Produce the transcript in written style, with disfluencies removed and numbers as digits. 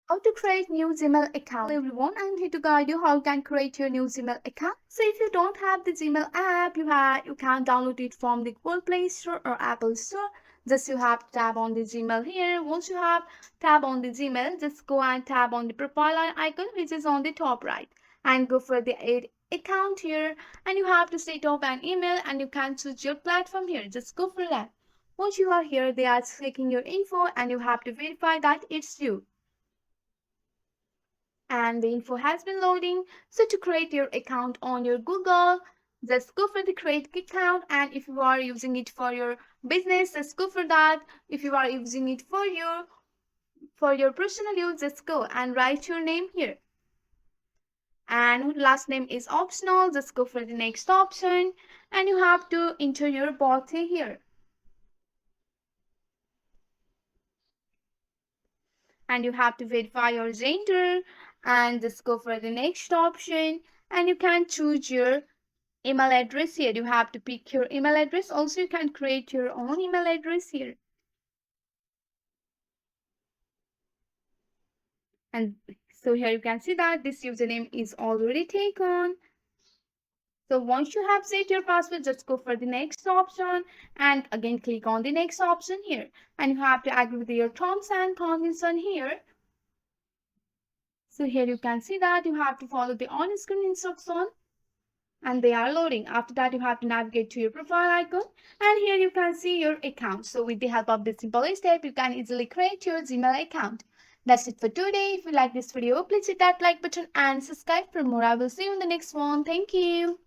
How to create new Gmail account. Hello everyone, I'm here to guide you how you can create your new Gmail account. So if you don't have the Gmail app, you can download it from the Google Play Store or Apple Store. Just you have to tap on the Gmail here. Once you have tap on the Gmail, just go and tap on the profile icon which is on the top right and go for the add account here, and you have to set up an email and you can choose your platform here. Just go for that. Once you are here, they are checking your info and you have to verify that it's you, and the info has been loading. So to create your account on your Google, just go for the create account, and if you are using it for your business, just go for that. If you are using it for your personal use, just go and write your name here, and last name is optional. Just go for the next option, and you have to enter your birthday here, and you have to verify your gender, and just go for the next option, and you can choose your email address here. You have to pick your email address. Also, you can create your own email address here. And so here you can see that this username is already taken. So once you have set your password, just go for the next option and again click on the next option here. And you have to agree with your terms and conditions here. So here you can see that you have to follow the on-screen instruction, and they are loading. After that, you have to navigate to your profile icon, and here you can see your account. So with the help of this simple step, you can easily create your Gmail account. That's it for today. If you like this video, please hit that like button and subscribe for more. I will see you in the next one. Thank you.